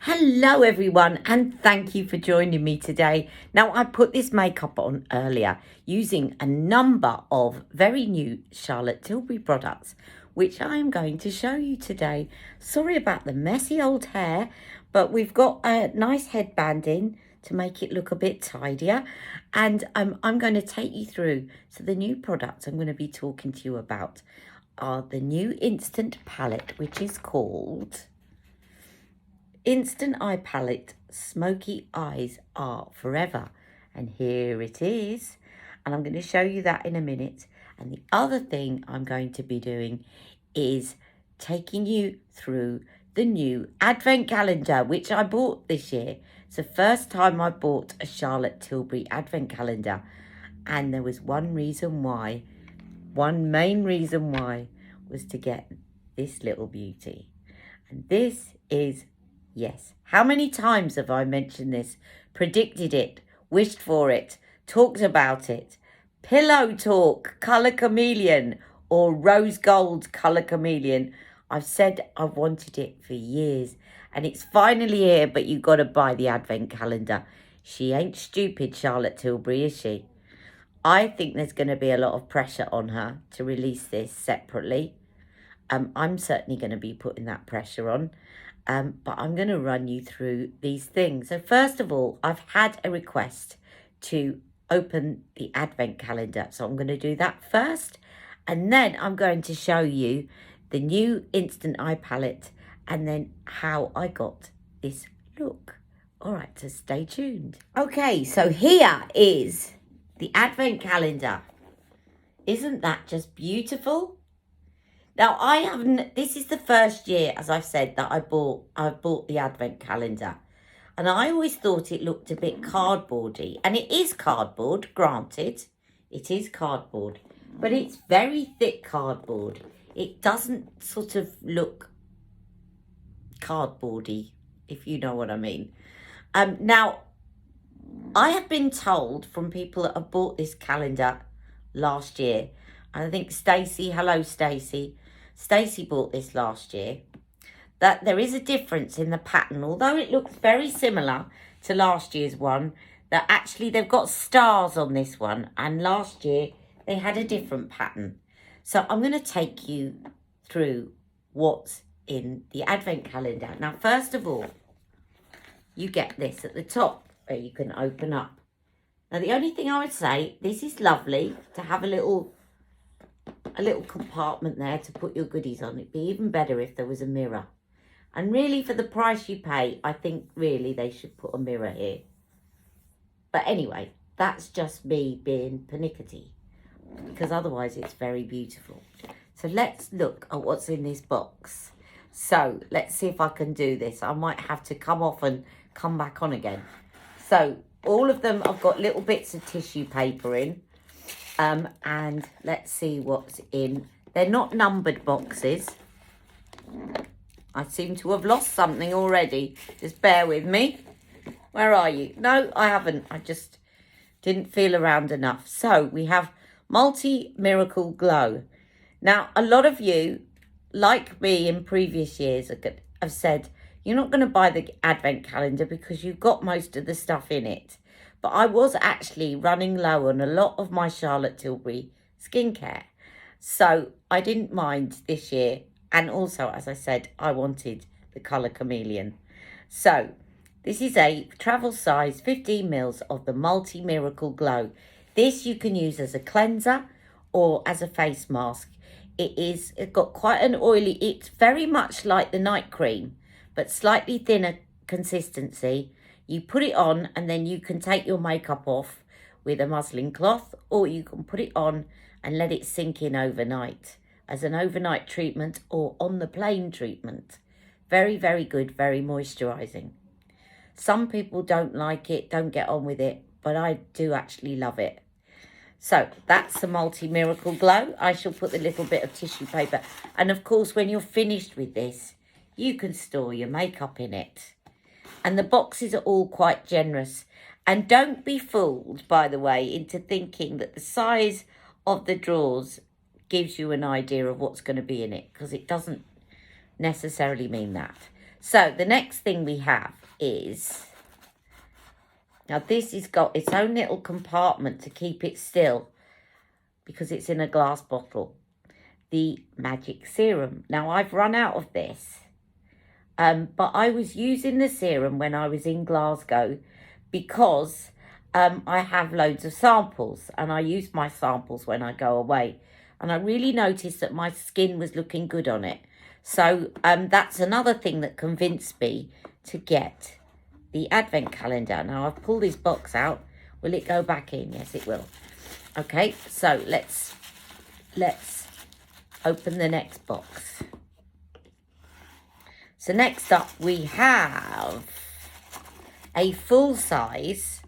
Hello everyone, and thank you for joining me today. Now, I put this makeup on earlier using a number of very new Charlotte Tilbury products, which I am going to show you today. Sorry about the messy old hair, but we've got a nice headband in to make it look a bit tidier, and I'm going to take you through. So the new products I'm going to be talking to you about are the new Instant Palette, which is called Instant Eye Palette Smoky Eyes Are Forever. And here it is. And I'm going to show you that in a minute. And the other thing I'm going to be doing is taking you through the new Advent calendar, which I bought this year. It's the first time I bought a Charlotte Tilbury Advent calendar. And there was one main reason why, was to get this little beauty. And this is, yes, how many times have I mentioned this, predicted it, wished for it, talked about it? Pillow Talk Colour Chameleon, or Rose Gold Colour Chameleon. I've said I've wanted it for years, and it's finally here, but you've got to buy the Advent calendar. She ain't stupid, Charlotte Tilbury, is she? I think there's going to be a lot of pressure on her to release this separately. I'm certainly going to be putting that pressure on. But I'm going to run you through these things. So first of all, I've had a request to open the Advent calendar. So I'm going to do that first. And then I'm going to show you the new Instant Eye Palette and then how I got this look. All right, so stay tuned. Okay, so here is the Advent calendar. Isn't that just beautiful? Now, this is the first year, as I've said, that I've bought the Advent calendar. And I always thought it looked a bit cardboardy. And it is cardboard, granted. It is cardboard. But it's very thick cardboard. It doesn't sort of look cardboardy, if you know what I mean. Now, I have been told from people that have bought this calendar last year, and I think Stacey, hello Stacey, Stacey bought this last year, that there is a difference in the pattern. Although it looks very similar to last year's one, that actually they've got stars on this one, and last year they had a different pattern. So I'm going to take you through what's in the Advent calendar. Now, first of all, you get this at the top where you can open up. Now, the only thing I would say, this is lovely to have a little compartment there to put your goodies on. It'd be even better if there was a mirror. And really, for the price you pay, I think really they should put a mirror here. But anyway, that's just me being pernickety, because otherwise it's very beautiful. So let's look at what's in this box. So let's see if I can do this. I might have to come off and come back on again. So all of them, I've got little bits of tissue paper in. And let's see what's in. They're not numbered boxes. I seem to have lost something already. Just bear with me. Where are you? No, I haven't. I just didn't feel around enough. So we have Miracle Glow. Now, a lot of you, like me in previous years, have said, you're not going to buy the Advent calendar because you've got most of the stuff in it. But I was actually running low on a lot of my Charlotte Tilbury skincare. So I didn't mind this year. And also, as I said, I wanted the Colour Chameleon. So this is a travel size 15 mils of the Miracle Glow. This you can use as a cleanser or as a face mask. It's got quite an oily, it's very much like the night cream, but slightly thinner consistency. You put it on and then you can take your makeup off with a muslin cloth, or you can put it on and let it sink in overnight as an overnight treatment or on the plain treatment. Very, very good, very moisturising. Some people don't like it, don't get on with it, but I do actually love it. So that's the Miracle Glow. I shall put a little bit of tissue paper. And of course, when you're finished with this, you can store your makeup in it. And the boxes are all quite generous. And don't be fooled, by the way, into thinking that the size of the drawers gives you an idea of what's going to be in it, because it doesn't necessarily mean that. So the next thing we have is, now this has got its own little compartment to keep it still because it's in a glass bottle. The magic serum. Now I've run out of this, but I was using the serum when I was in Glasgow because I have loads of samples and I use my samples when I go away. And I really noticed that my skin was looking good on it. So that's another thing that convinced me to get the advent calendar. Now I've pulled this box out. Will it go back in? Yes, it will. Okay, so let's open the next box. So next up we have a full size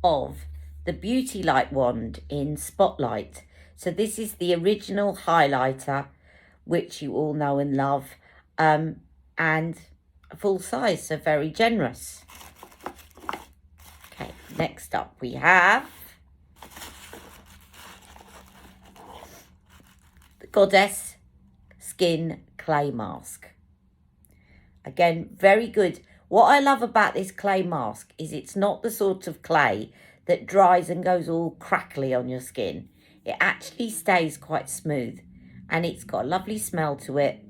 of the Beauty Light wand in Spotlight. So this is the original highlighter, which you all know and love, and a full size, so very generous. Okay, next up we have the Goddess Skin Clay Mask. Again, very good. What I love about this clay mask is it's not the sort of clay that dries and goes all crackly on your skin. It actually stays quite smooth and it's got a lovely smell to it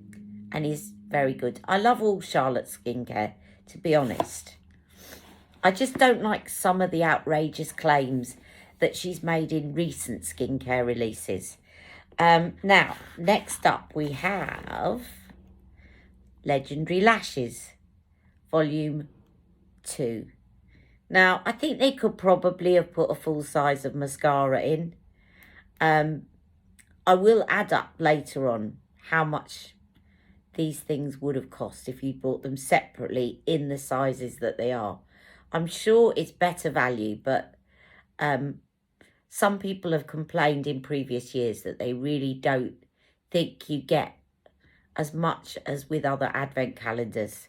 and is very good. I love all Charlotte's skincare, to be honest. I just don't like some of the outrageous claims that she's made in recent skincare releases. Now, next up we have Legendary Lashes, Volume 2. Now, I think they could probably have put a full size of mascara in. I will add up later on how much these things would have cost if you bought them separately in the sizes that they are. I'm sure it's better value, but some people have complained in previous years that they really don't think you get as much as with other advent calendars.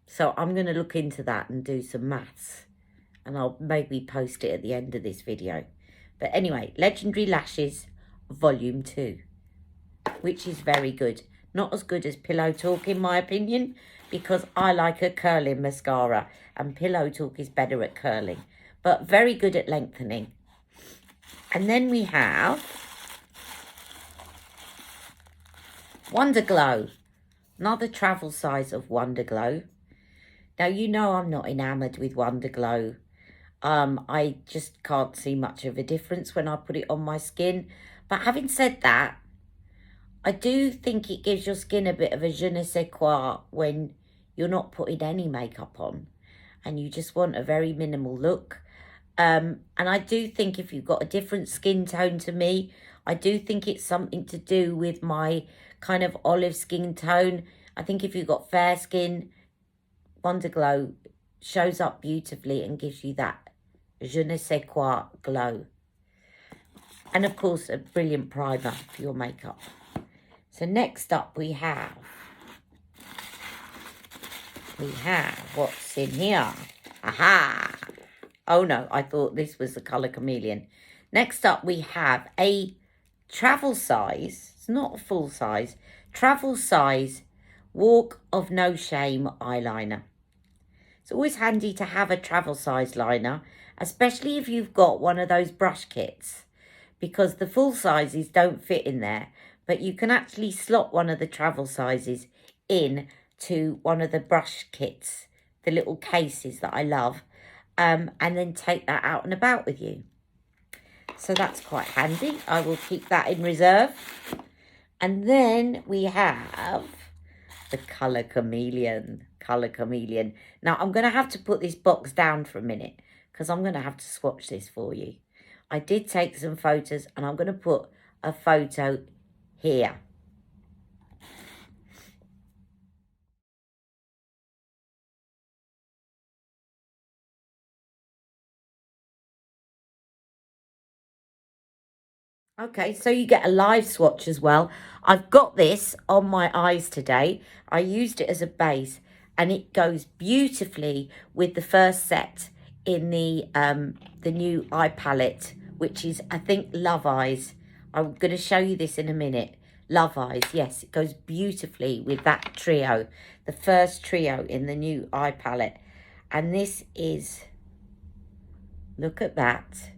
So I'm going to look into that and do some maths, and I'll maybe post it at the end of this video. But anyway, Legendary Lashes Volume 2, which is very good. Not as good as Pillow Talk in my opinion, because I like a curling mascara and Pillow Talk is better at curling, but very good at lengthening. And then we have Wonder Glow, another travel size of Wonder Glow. Now, you know I'm not enamoured with Wonder Glow. I just can't see much of a difference when I put it on my skin. But having said that, I do think it gives your skin a bit of a je ne sais quoi when you're not putting any makeup on and you just want a very minimal look. And I do think if you've got a different skin tone to me, I do think it's something to do with my kind of olive skin tone. I think if you've got fair skin, Wonder Glow shows up beautifully and gives you that je ne sais quoi glow. And of course, a brilliant primer for your makeup. So next up we have what's in here. Aha! Oh no, I thought this was the Colour Chameleon. Next up we have a travel size, it's not a full size, travel size Walk of No Shame eyeliner. It's always handy to have a travel size liner, especially if you've got one of those brush kits, because the full sizes don't fit in there, but you can actually slot one of the travel sizes in to one of the brush kits, the little cases that I love, and then take that out and about with you. So that's quite handy. I will keep that in reserve. And then we have the Colour Chameleon. Colour Chameleon. Now, I'm going to have to put this box down for a minute because I'm going to have to swatch this for you. I did take some photos and I'm going to put a photo here. Okay, so you get a live swatch as well. I've got this on my eyes today. I used it as a base and it goes beautifully with the first set in the new eye palette, which is, I think, Love Eyes. I'm going to show you this in a minute. Love Eyes. Yes, it goes beautifully with that trio. The first trio in the new eye palette. And this is, look at that.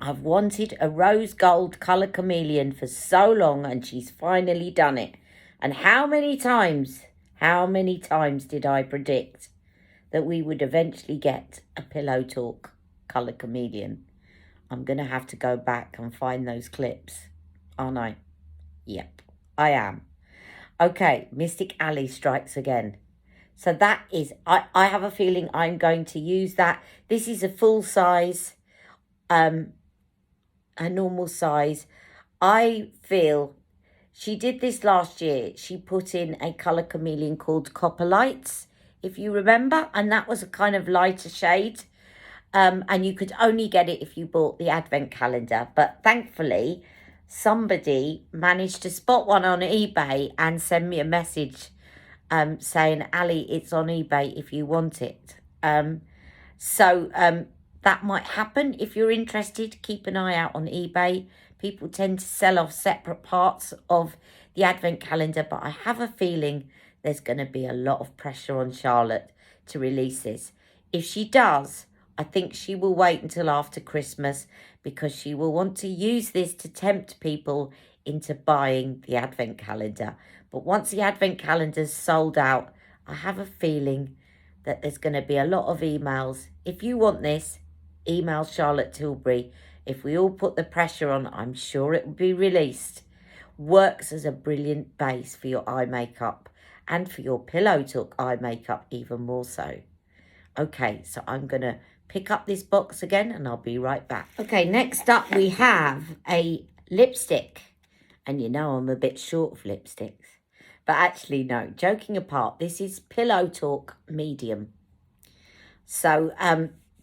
I've wanted a rose gold colour chameleon for so long, and she's finally done it. And how many times did I predict that we would eventually get a Pillow Talk colour chameleon? I'm going to have to go back and find those clips, aren't I? Yep, I am. Okay, Mystic Alley strikes again. So that is, I have a feeling I'm going to use that. This is a full size, a normal size. I feel she did this last year. She put in a colour chameleon called Copper Lights, if you remember, and that was a kind of lighter shade. And you could only get it if you bought the advent calendar. But thankfully, somebody managed to spot one on eBay and send me a message saying, Ali, it's on eBay if you want it. That might happen. If you're interested, keep an eye out on eBay. People tend to sell off separate parts of the advent calendar, but I have a feeling there's going to be a lot of pressure on Charlotte to release this. If she does, I think she will wait until after Christmas, because she will want to use this to tempt people into buying the advent calendar. But once the advent calendar's sold out, I have a feeling that there's going to be a lot of emails. If you want this, email Charlotte Tilbury. If we all put the pressure on, I'm sure it will be released. Works as a brilliant base for your eye makeup and for your Pillow Talk eye makeup even more so. Okay, so I'm going to pick up this box again and I'll be right back. Okay, next up we have a lipstick. And you know I'm a bit short of lipsticks. But actually, no, joking apart, this is Pillow Talk Medium. So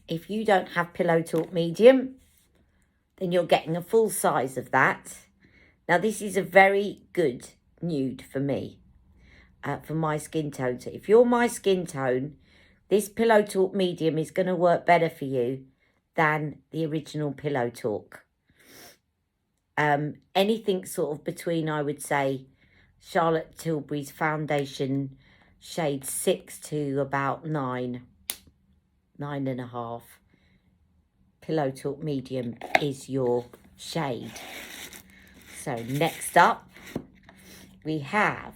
if you don't have Pillow Talk Medium, then you're getting a full size of that. Now, this is a very good nude for me, for my skin tone. So if you're my skin tone, this Pillow Talk Medium is going to work better for you than the original Pillow Talk. Anything sort of between, I would say, Charlotte Tilbury's foundation shade 6 to about 9.5. Pillow Talk Medium is your shade. So next up, we have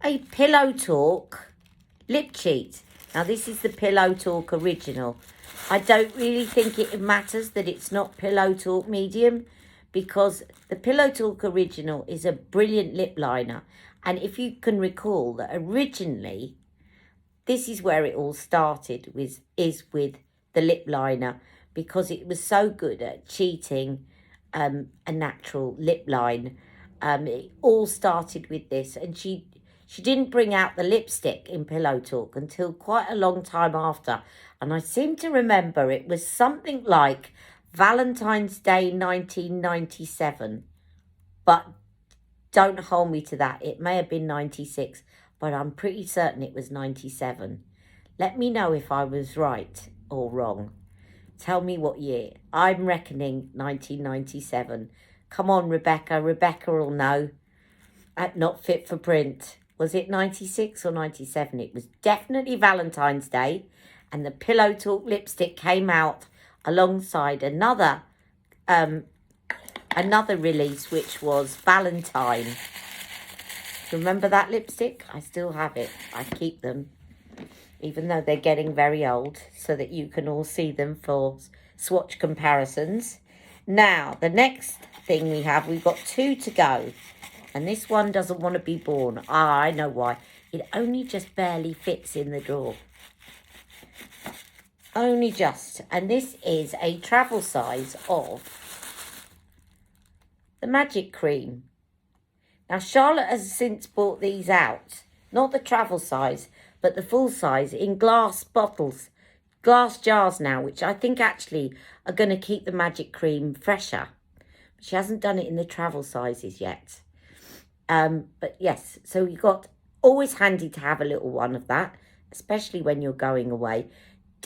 a Pillow Talk lip cheat. Now this is the Pillow Talk original. I don't really think it matters that it's not Pillow Talk Medium, because the Pillow Talk original is a brilliant lip liner. And if you can recall that originally, this is where it all started, is with the lip liner, because it was so good at cheating a natural lip line. It all started with this, and she didn't bring out the lipstick in Pillow Talk until quite a long time after. And I seem to remember it was something like Valentine's Day 1997. But don't hold me to that. It may have been 96, but I'm pretty certain it was 97. Let me know if I was right or wrong. Tell me what year. I'm reckoning 1997. Come on, Rebecca. Rebecca will know. At Not Fit for Print. Was it 96 or 97? It was definitely Valentine's Day. And the Pillow Talk lipstick came out alongside another release, which was Valentine. Remember that lipstick? I still have it. I keep them, even though they're getting very old, so that you can all see them for swatch comparisons. Now, the next thing we've got 2 to go. And this one doesn't want to be born. Ah, I know why. It only just barely fits in the drawer. Only just. And this is a travel size of the Magic Cream. Now, Charlotte has since brought these out. Not the travel size, but the full size in glass bottles. Glass jars now, which I think actually are going to keep the Magic Cream fresher. She hasn't done it in the travel sizes yet. But yes, so you got, always handy to have a little one of that, especially when you're going away.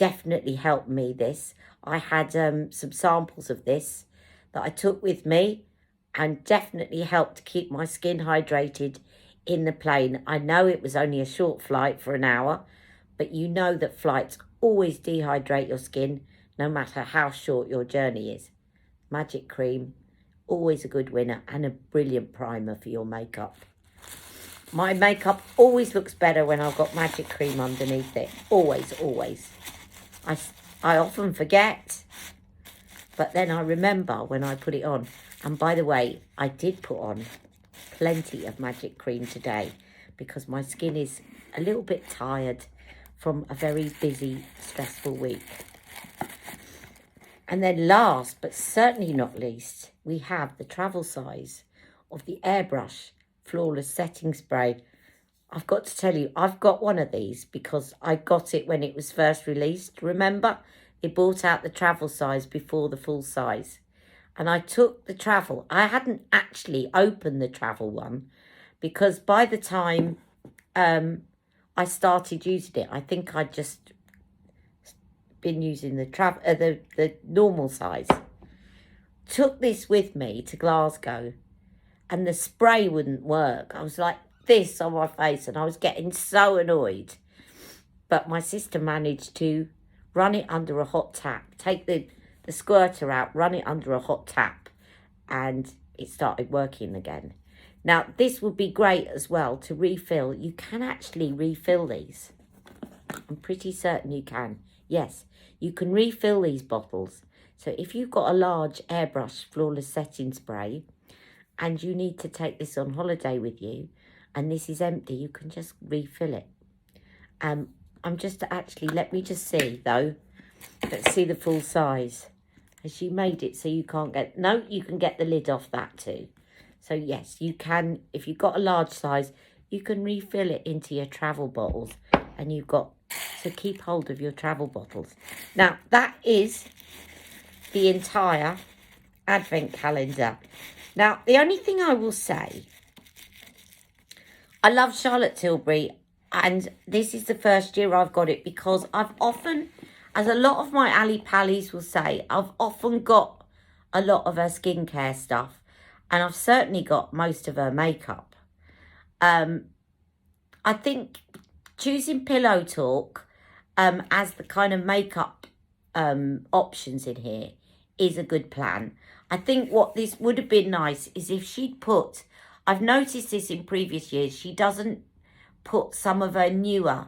definitely helped me, this. I had some samples of this that I took with me and definitely helped to keep my skin hydrated in the plane. I know it was only a short flight for an hour, but you know that flights always dehydrate your skin, no matter how short your journey is. Magic cream, always a good winner, and a brilliant primer for your makeup. My makeup always looks better when I've got magic cream underneath it. Always, always. I often forget, but then I remember when I put it on. And by the way, I did put on plenty of magic cream today because my skin is a little bit tired from a very busy, stressful week. And then last, but certainly not least, we have the travel size of the Airbrush Flawless Setting Spray. I've got to tell you, I've got one of these because I got it when it was first released. Remember, it brought out the travel size before the full size. And I took the travel. I hadn't actually opened the travel one because by the time I started using it, I think I'd just been using the normal size. Took this with me to Glasgow and the spray wouldn't work. I was like this on my face and I was getting so annoyed. But my sister managed to run it under a hot tap, take the squirter out, run it under a hot tap, and it started working again. Now, this would be great as well to refill. You can actually refill these. I'm pretty certain you can. Yes, you can refill these bottles. So if you've got a large Airbrush Flawless Setting Spray and you need to take this on holiday with you and this is empty, you can just refill it. I'm just actually, let me just see though. Let's see the full size. Has she made it so you can't get, no, you can get the lid off that too. So yes, you can, if you've got a large size, you can refill it into your travel bottles and you've got to keep hold of your travel bottles. Now that is the entire advent calendar. Now, the only thing I will say, I love Charlotte Tilbury and this is the first year I've got it because I've often, as a lot of my Ali Pallies will say, I've often got a lot of her skincare stuff and I've certainly got most of her makeup. I think choosing Pillow Talk as the kind of makeup options in here is a good plan. I think what this would have been nice is if she'd put, I've noticed this in previous years, she doesn't put some of her newer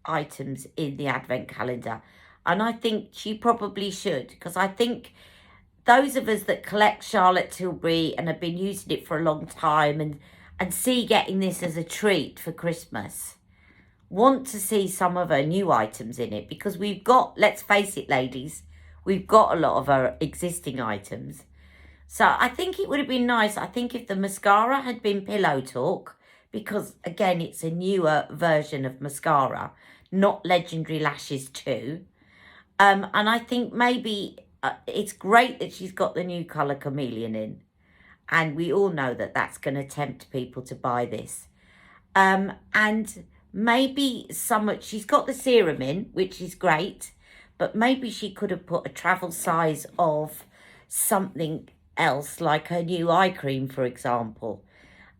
items in the advent calendar. And I think she probably should, because I think those of us that collect Charlotte Tilbury and have been using it for a long time and see getting this as a treat for Christmas, want to see some of her new items in it, because we've got, let's face it, ladies, we've got a lot of her existing items. So I think it would have been nice, I think if the mascara had been Pillow Talk, because again, it's a newer version of mascara, not Legendary Lashes 2. And I think maybe it's great that she's got the new colour Chameleon in. And we all know that that's going to tempt people to buy this. And maybe she's got the serum in, which is great. But maybe she could have put a travel size of something else, like her new eye cream, for example.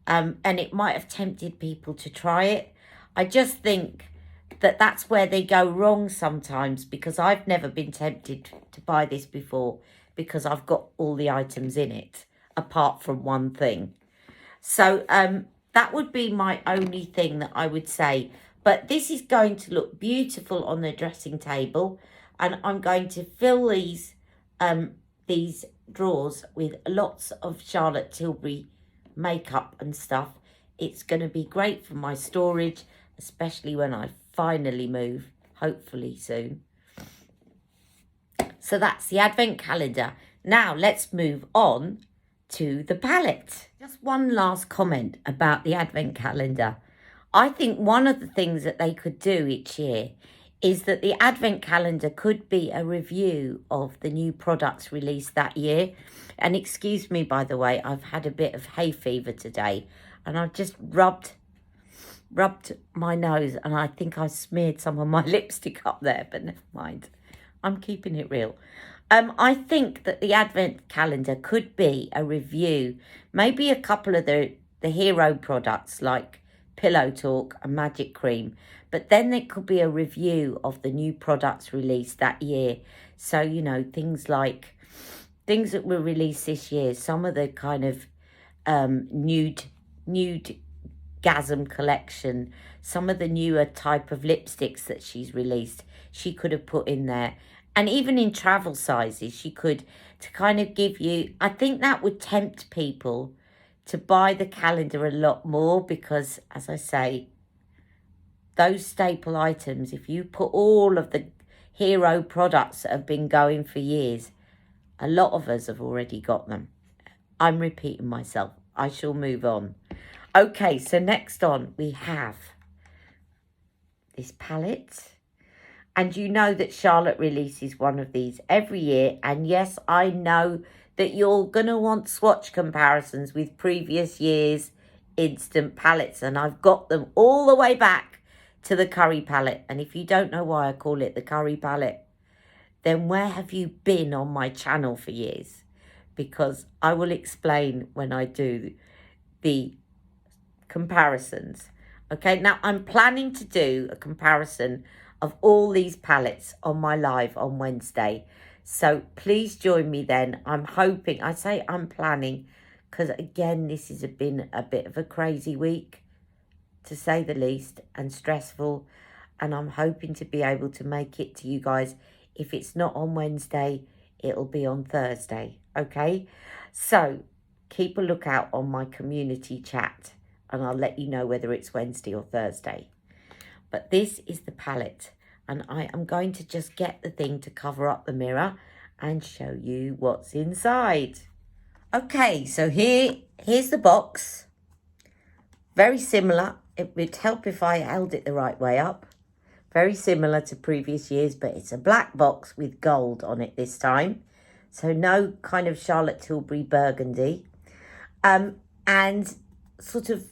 And it might have tempted people to try it. I just think that that's where they go wrong sometimes, because I've never been tempted to buy this before because I've got all the items in it, apart from one thing. So that would be my only thing that I would say. But this is going to look beautiful on the dressing table. And I'm going to fill these drawers with lots of Charlotte Tilbury makeup and stuff. It's going to be great for my storage, especially when I finally move, hopefully soon. So that's the advent calendar. Now let's move on to the palette. Just one last comment about the advent calendar. I think one of the things that they could do each year is that the advent calendar could be a review of the new products released that year. And excuse me, by the way, I've had a bit of hay fever today and I've just rubbed rubbed my nose and I think I smeared some of my lipstick up there, but never mind. I'm keeping it real. I think that the Advent calendar could be a review, maybe a couple of the hero products like Pillow Talk and Magic Cream, but then there could be a review of the new products released that year. So, you know, things that were released this year, some of the kind of nude gasm collection, some of the newer type of lipsticks that she's released, she could have put in there. And even in travel sizes, she could, to kind of give you, I think that would tempt people to buy the calendar a lot more because, as I say, those staple items, if you put all of the hero products that have been going for years, a lot of us have already got them. I'm repeating myself. I shall move on. Okay, so next on we have this palette. And you know that Charlotte releases one of these every year. And yes, I know that you're going to want swatch comparisons with previous year's instant palettes. And I've got them all the way back to the curry palette. And if you don't know why I call it the curry palette, then where have you been on my channel for years? Because I will explain when I do the comparisons. Okay, now I'm planning to do a comparison of all these palettes on my live on Wednesday. So please join me then. I'm hoping, I say I'm planning, because again, this has been a bit of a crazy week, to say the least, and stressful. And I'm hoping to be able to make it to you guys. If it's not on Wednesday, it'll be on Thursday. Okay, so keep a lookout on my community chat and I'll let you know whether it's Wednesday or Thursday. But this is the palette, and I am going to just get the thing to cover up the mirror and show you what's inside. Okay, so here's the box. Very similar. It would help if I held it the right way up. Very similar to previous years, but it's a black box with gold on it this time. So no kind of Charlotte Tilbury burgundy. And sort of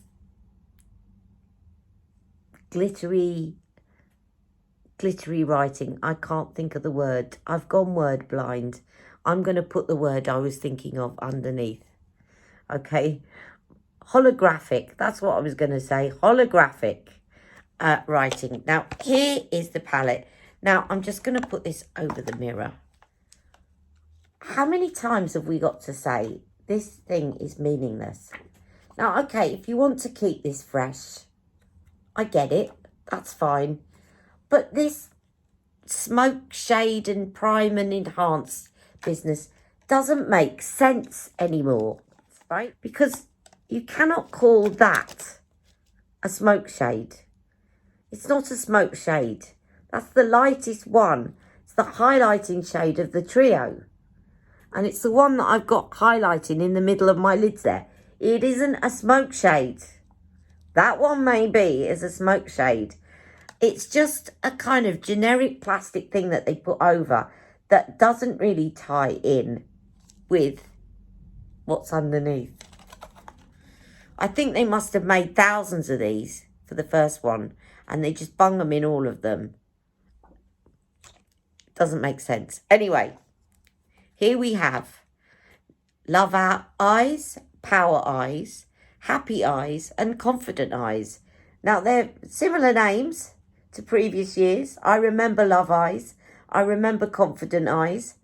glittery writing. I can't think of the word. I've gone word blind. I'm going to put the word I was thinking of underneath. Okay. Holographic. That's what I was going to say. Holographic writing. Now, here is the palette. Now, I'm just going to put this over the mirror. How many times have we got to say this thing is meaningless? Now, okay, if you want to keep this fresh, I get it. That's fine. But this smoke, shade and prime and enhance business doesn't make sense anymore, right? Because you cannot call that a smoke shade. It's not a smoke shade. That's the lightest one. It's the highlighting shade of the trio. And it's the one that I've got highlighting in the middle of my lids there. It isn't a smoke shade. That one maybe is a smoke shade. It's just a kind of generic plastic thing that they put over that doesn't really tie in with what's underneath. I think they must have made thousands of these for the first one and they just bung them in all of them. Doesn't make sense. Anyway, here we have Love Our Eyes, Power Eyes, Happy Eyes and Confident Eyes. Now, they're similar names to previous years. I remember Love Eyes. I remember Confident Eyes.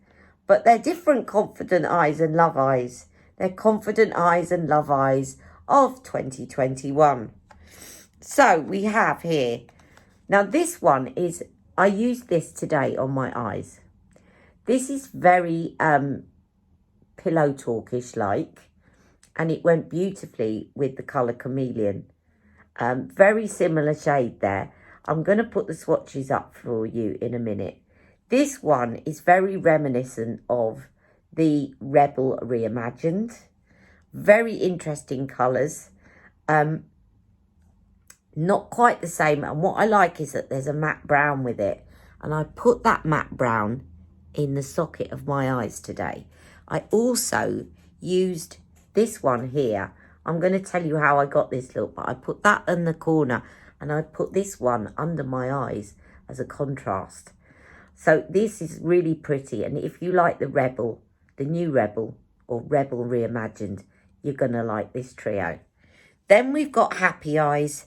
But they're different Confident Eyes and Love Eyes. They're Confident Eyes and Love Eyes of 2021. So, we have here. Now, this one is, I used this today on my eyes. This is very Pillow Talkish like. And it went beautifully with the colour Chameleon. Very similar shade there. I'm going to put the swatches up for you in a minute. This one is very reminiscent of the Rebel Reimagined. Very interesting colours. Not quite the same. And what I like is that there's a matte brown with it. And I put that matte brown in the socket of my eyes today. I also used this one here. I'm going to tell you how I got this look, but I put that in the corner And I put this one under my eyes as a contrast. So this is really pretty. And if you like the Rebel, the new Rebel, or Rebel Reimagined, you're going to like this trio. Then we've got Happy Eyes.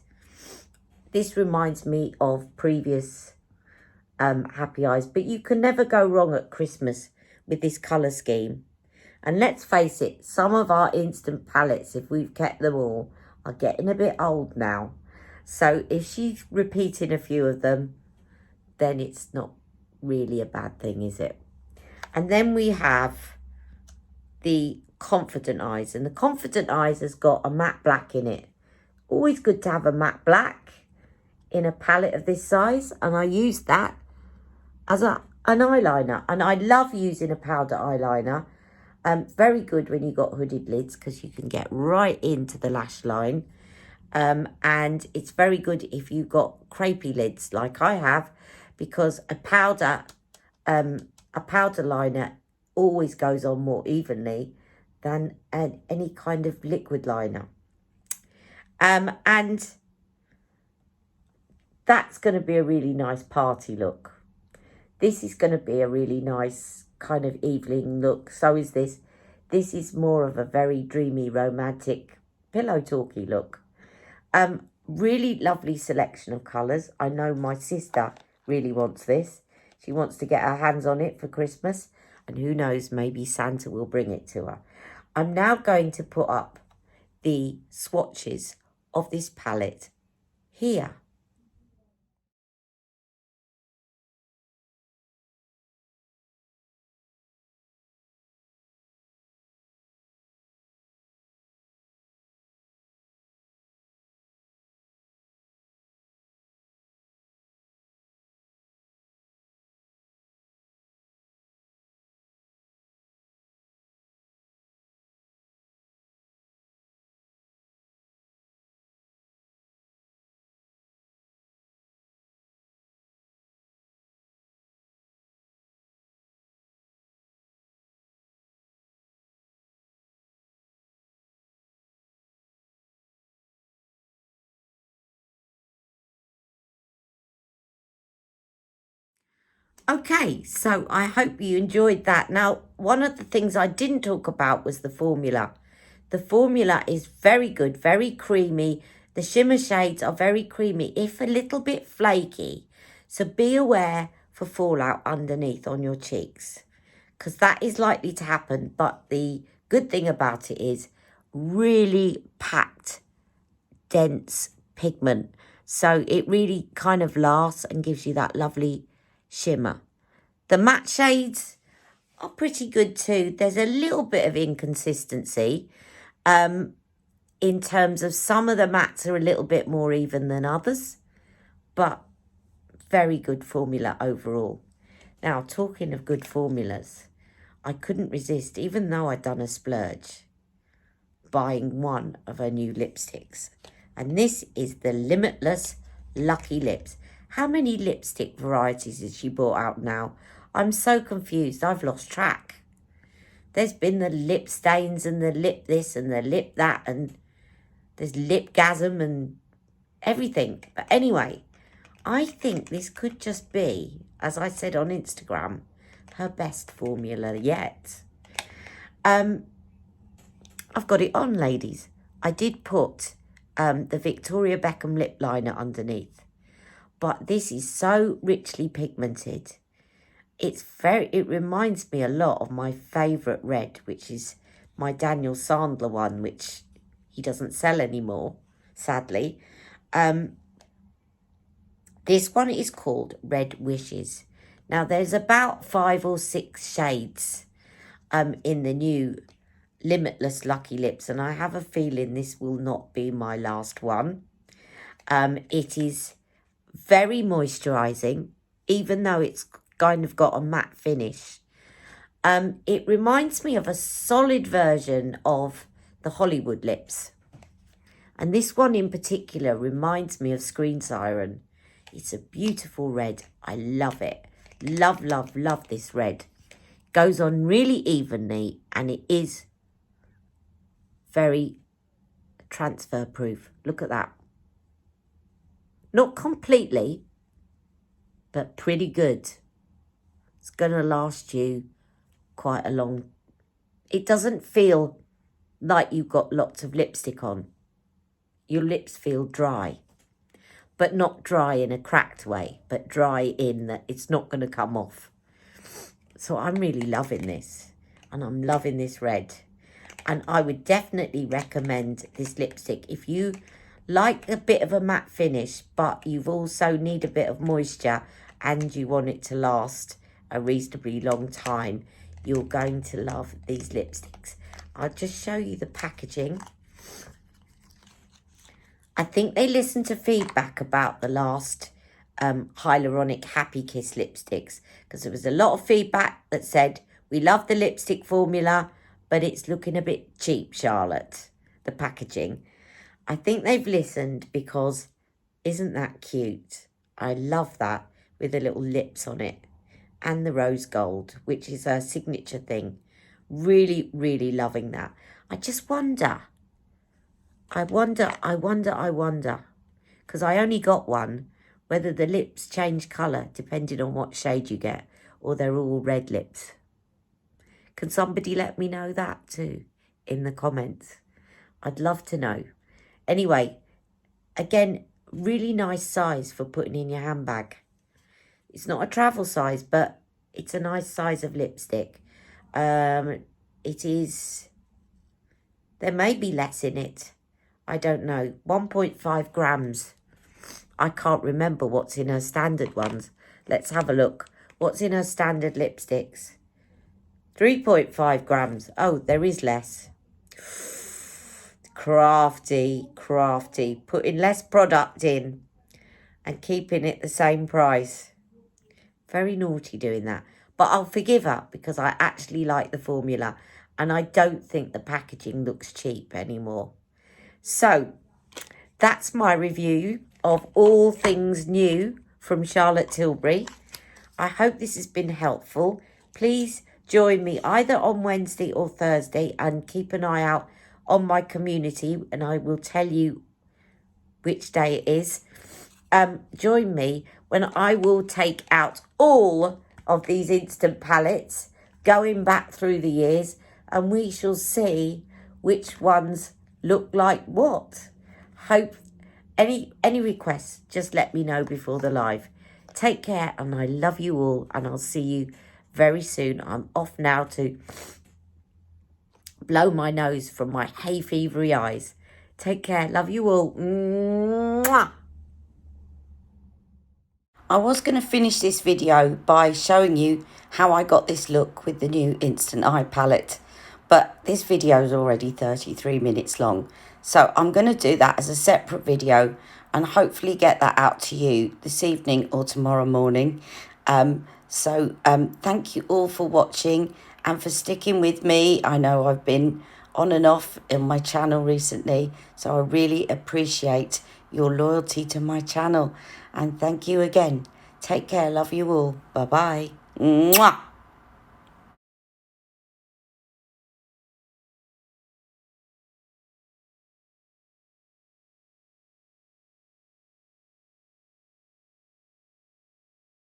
This reminds me of previous Happy Eyes. But you can never go wrong at Christmas with this colour scheme. And let's face it, some of our instant palettes, if we've kept them all, are getting a bit old now. So if she's repeating a few of them, then it's not really a bad thing, is it? And then we have the Confident Eyes. And the Confident Eyes has got a matte black in it. Always good to have a matte black in a palette of this size. And I use that as an eyeliner. And I love using a powder eyeliner. Very good when you got hooded lids because you can get right into the lash line. And it's very good if you've got crepey lids like I have, because a powder liner always goes on more evenly than any kind of liquid liner. And that's going to be a really nice party look. This is going to be a really nice kind of evening look. So is this. This is more of a very dreamy, romantic, pillow talky look. Really lovely selection of colours. I know my sister really wants this. She wants to get her hands on it for Christmas. And who knows, maybe Santa will bring it to her. I'm now going to put up the swatches of this palette here. Okay, so I hope you enjoyed that. Now, one of the things I didn't talk about was the formula. The formula is very good, very creamy. The shimmer shades are very creamy, if a little bit flaky. So be aware for fallout underneath on your cheeks, because that is likely to happen. But the good thing about it is really packed, dense pigment. So it really kind of lasts and gives you that lovely shimmer. The matte shades are pretty good too. There's a little bit of inconsistency in terms of some of the mattes are a little bit more even than others, but very good formula overall. Now, talking of good formulas, I couldn't resist, even though I'd done a splurge, buying one of her new lipsticks. And this is the Limitless Lucky Lips. How many lipstick varieties has she brought out now? I'm so confused. I've lost track. There's been the lip stains and the lip this and the lip that, and there's lipgasm and everything. But anyway, I think this could just be, as I said on Instagram, her best formula yet. I've got it on, ladies. I did put the Victoria Beckham lip liner underneath. But this is so richly pigmented. It reminds me a lot of my favourite red, which is my Daniel Sandler one, which he doesn't sell anymore, sadly. This one is called Red Wishes. Now, there's about 5 or 6 shades in the new Limitless Lucky Lips, and I have a feeling this will not be my last one. It is very moisturising, even though it's kind of got a matte finish. It reminds me of a solid version of the Hollywood lips. And this one in particular reminds me of Screen Siren. It's a beautiful red. I love it. Love, love, love this red. Goes on really evenly, and it is very transfer proof. Look at that. Not completely, but pretty good. It's going to last you quite a long... It doesn't feel like you've got lots of lipstick on. Your lips feel dry, but not dry in a cracked way, but dry in that it's not going to come off. So I'm really loving this, and I'm loving this red. And I would definitely recommend this lipstick if you like a bit of a matte finish, but you've also need a bit of moisture and you want it to last a reasonably long time. You're going to love these lipsticks. I'll just show you the packaging. I think they listened to feedback about the last hyaluronic Happy Kiss lipsticks, because there was a lot of feedback that said, we love the lipstick formula, but it's looking a bit cheap, Charlotte, the packaging. I think they've listened, because isn't that cute? I love that with the little lips on it and the rose gold, which is her signature thing. Really, really loving that. I just wonder, I wonder, because I only got one, whether the lips change colour depending on what shade you get, or they're all red lips. Can somebody let me know that too in the comments? I'd love to know. Anyway, again, really nice size for putting in your handbag. It's not a travel size, but it's a nice size of lipstick. It is, there may be less in it. I don't know. 1.5 grams. I can't remember what's in her standard ones. Let's have a look. What's in her standard lipsticks? 3.5 grams. Oh, there is less. Crafty, crafty. Putting less product in and keeping it the same price. Very naughty doing that. But I'll forgive her because I actually like the formula. And I don't think the packaging looks cheap anymore. So, that's my review of all things new from Charlotte Tilbury. I hope this has been helpful. Please join me either on Wednesday or Thursday and keep an eye out on my community and I will tell you which day it is. Join me when I will take out all of these instant palettes going back through the years and we shall see which ones look like what. Hope any requests, just let me know before the live. Take care and I love you all and I'll see you very soon. I'm off now to blow my nose from my hay fevery eyes. Take care. Love you all. Mwah. I was going to finish this video by showing you how I got this look with the new Instant Eye palette. But this video is already 33 minutes long. So I'm going to do that as a separate video and hopefully get that out to you this evening or tomorrow morning. Thank you all for watching and for sticking with me. I know I've been on and off in my channel recently, so I really appreciate your loyalty to my channel. And thank you again. Take care. Love you all. Bye-bye. Mwah.